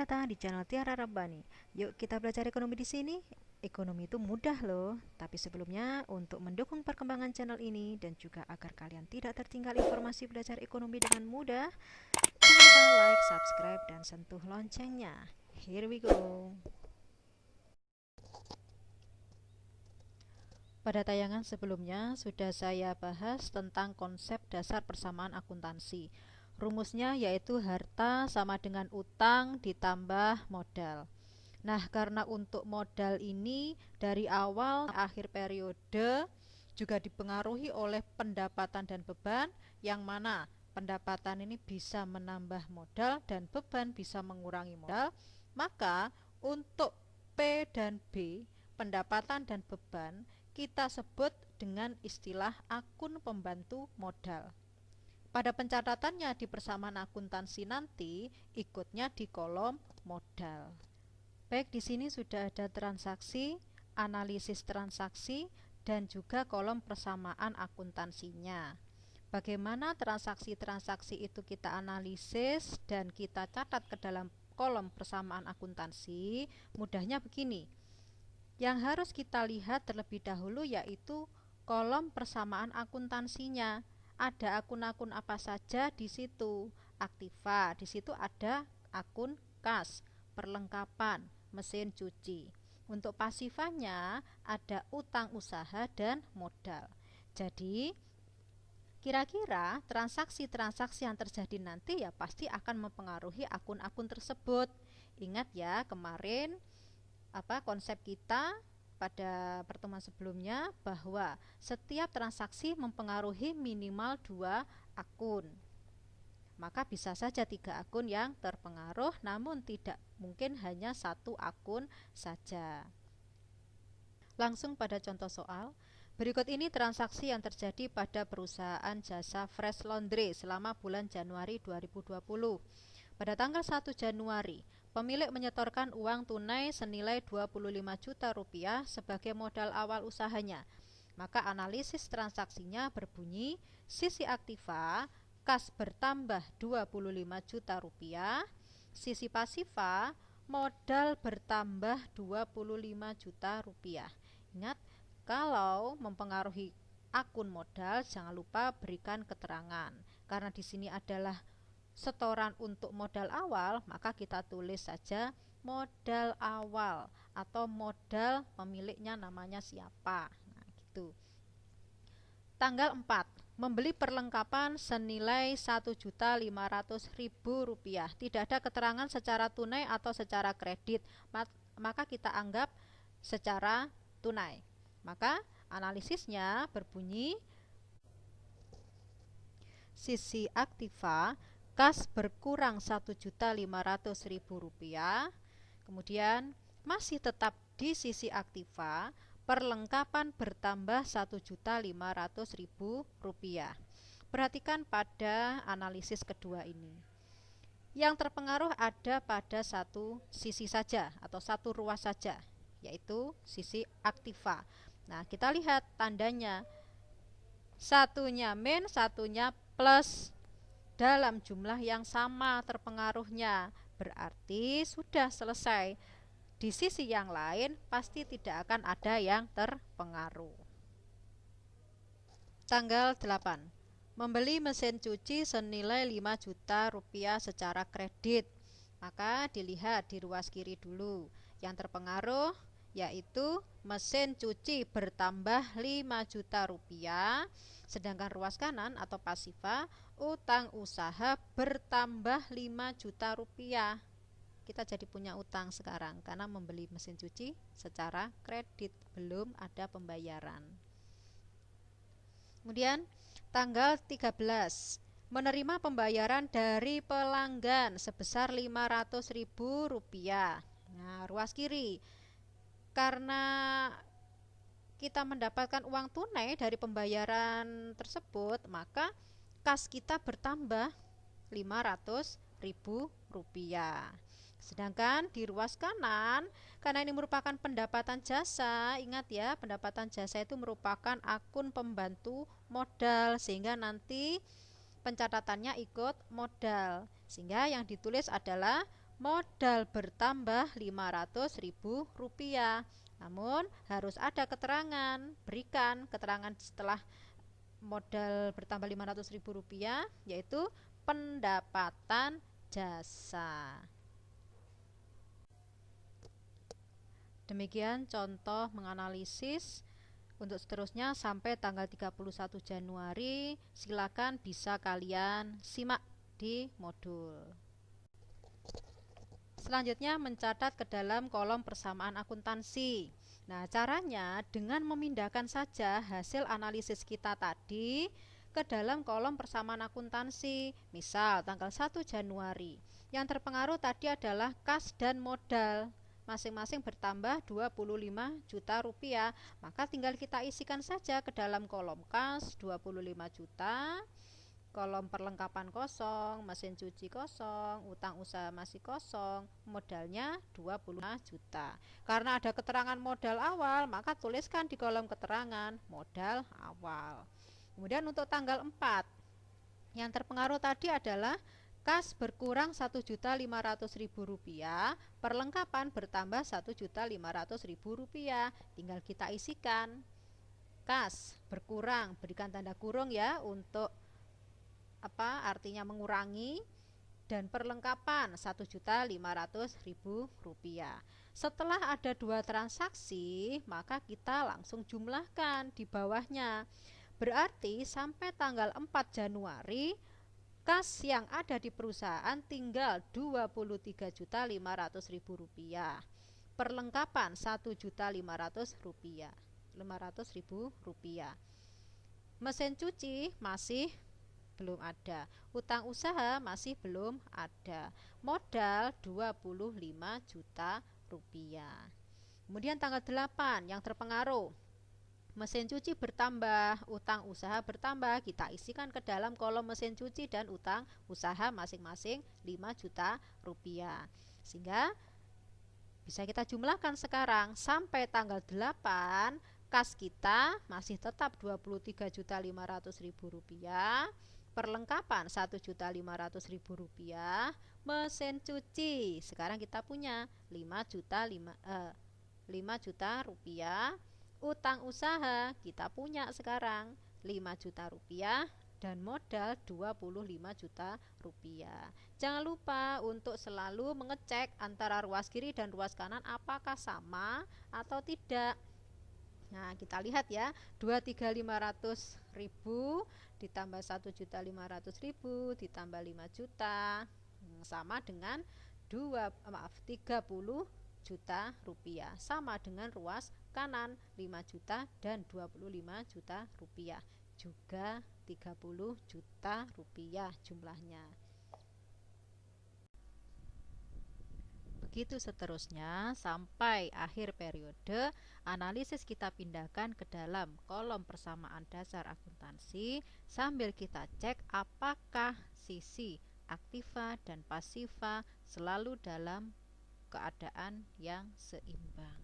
datang di channel Tiara Rabbani. Yuk kita belajar ekonomi di sini. Ekonomi itu mudah loh. Tapi sebelumnya, untuk mendukung perkembangan channel ini dan juga agar kalian tidak tertinggal informasi belajar ekonomi dengan mudah, jangan lupa like, subscribe, dan sentuh loncengnya. Here we go. Pada tayangan sebelumnya sudah saya bahas tentang konsep dasar persamaan akuntansi. Rumusnya yaitu harta sama dengan utang ditambah modal. Nah, karena untuk modal ini dari awal akhir periode juga dipengaruhi oleh pendapatan dan beban, yang mana pendapatan ini bisa menambah modal dan beban bisa mengurangi modal. Maka untuk P dan B, pendapatan dan beban, kita sebut dengan istilah akun pembantu modal. Pada pencatatannya di persamaan akuntansi nanti, ikutnya di kolom modal. Baik, di sini sudah ada transaksi, analisis transaksi, dan juga kolom persamaan akuntansinya. Bagaimana transaksi-transaksi itu kita analisis dan kita catat ke dalam kolom persamaan akuntansi? Mudahnya begini. Yang harus kita lihat terlebih dahulu yaitu kolom persamaan akuntansinya. Ada akun-akun apa saja di situ? Aktiva, di situ ada akun kas, perlengkapan, mesin cuci. Untuk pasifanya ada utang usaha dan modal. Jadi, kira-kira transaksi-transaksi yang terjadi nanti ya pasti akan mempengaruhi akun-akun tersebut. Ingat ya, kemarin konsep kita pada pertemuan sebelumnya bahwa setiap transaksi mempengaruhi minimal 2 akun. Maka bisa saja 3 akun yang terpengaruh, namun tidak mungkin hanya 1 akun saja. Langsung pada contoh soal. Berikut ini transaksi yang terjadi pada perusahaan jasa Fresh Laundry selama bulan Januari 2020. Pada tanggal 1 Januari, pemilik menyetorkan uang tunai senilai 25 juta rupiah sebagai modal awal usahanya. Maka analisis transaksinya berbunyi, sisi aktiva, kas bertambah 25 juta rupiah, sisi pasifa, modal bertambah 25 juta rupiah. Ingat, kalau mempengaruhi akun modal, jangan lupa berikan keterangan. Karena di sini adalah setoran untuk modal awal, maka kita tulis saja modal awal atau modal pemiliknya namanya siapa. Nah, gitu. Tanggal 4, membeli perlengkapan senilai Rp1.500.000. Tidak ada keterangan secara tunai atau secara kredit, maka kita anggap secara tunai. Maka analisisnya berbunyi, sisi aktiva, kas berkurang Rp1.500.000, kemudian masih tetap di sisi aktiva, perlengkapan bertambah Rp1.500.000. Perhatikan pada analisis kedua ini. Yang terpengaruh ada pada satu sisi saja atau satu ruas saja, yaitu sisi aktiva. Nah, kita lihat tandanya. Satunya min, satunya plus. Dalam jumlah yang sama terpengaruhnya, berarti sudah selesai. Di sisi yang lain pasti tidak akan ada yang terpengaruh. Tanggal 8, membeli mesin cuci senilai 5 juta rupiah secara kredit. Maka dilihat di ruas kiri dulu. Yang terpengaruh yaitu mesin cuci bertambah 5 juta rupiah. Sedangkan ruas kanan atau pasifa, utang usaha bertambah 5 juta rupiah. Kita jadi punya utang sekarang karena membeli mesin cuci secara kredit, belum ada pembayaran. Kemudian tanggal 13, menerima pembayaran dari pelanggan sebesar Rp500.000. Nah, ruas kiri, karena kita mendapatkan uang tunai dari pembayaran tersebut, maka kas kita bertambah Rp500.000. Sedangkan di ruas kanan, karena ini merupakan pendapatan jasa, ingat ya, pendapatan jasa itu merupakan akun pembantu modal, sehingga nanti pencatatannya ikut modal. Sehingga yang ditulis adalah modal bertambah Rp500.000. Namun harus ada keterangan, berikan keterangan setelah modal bertambah Rp500.000, yaitu pendapatan jasa. Demikian contoh menganalisis. Untuk seterusnya sampai tanggal 31 Januari, silakan bisa kalian simak di modul. Selanjutnya mencatat ke dalam kolom persamaan akuntansi. Nah, caranya dengan memindahkan saja hasil analisis kita tadi ke dalam kolom persamaan akuntansi. Misal tanggal 1 Januari, yang terpengaruh tadi adalah kas dan modal. Masing-masing bertambah Rp25 juta, maka tinggal kita isikan saja ke dalam kolom kas 25 juta, kolom perlengkapan kosong, mesin cuci kosong, utang usaha masih kosong, modalnya 25 juta. Karena ada keterangan modal awal, maka tuliskan di kolom keterangan modal awal. Kemudian untuk tanggal 4, yang terpengaruh tadi adalah kas berkurang Rp1.500.000, perlengkapan bertambah Rp1.500.000. Tinggal kita isikan. Kas berkurang, berikan tanda kurung ya untuk apa artinya mengurangi, dan perlengkapan Rp1.500.000. Setelah ada dua transaksi, maka kita langsung jumlahkan di bawahnya. Berarti sampai tanggal 4 Januari kas yang ada di perusahaan tinggal Rp23.500.000, perlengkapan Rp1.500.000. Mesin cuci masih belum ada, utang usaha masih belum ada, modal Rp25 juta. Kemudian tanggal 8 yang terpengaruh, mesin cuci bertambah, utang usaha bertambah, kita isikan ke dalam kolom mesin cuci dan utang usaha masing-masing Rp5 juta. Sehingga bisa kita jumlahkan sekarang sampai tanggal 8, kas kita masih tetap Rp23.500.000, perlengkapan Rp1.500.000, mesin cuci sekarang kita punya Rp5 juta, utang usaha kita punya sekarang Rp5 juta, dan modal Rp25 juta. Jangan lupa untuk selalu mengecek antara ruas kiri dan ruas kanan apakah sama atau tidak. Nah, kita lihat ya, Rp23.500.000 ditambah Rp1.500.000 ditambah Rp5 juta sama dengan 30 juta rupiah, sama dengan ruas kanan 5 juta dan 25 juta rupiah, juga 30 juta rupiah jumlahnya. Begitu seterusnya sampai akhir periode, analisis kita pindahkan ke dalam kolom persamaan dasar akuntansi sambil kita cek apakah sisi aktiva dan pasiva selalu dalam keadaan yang seimbang.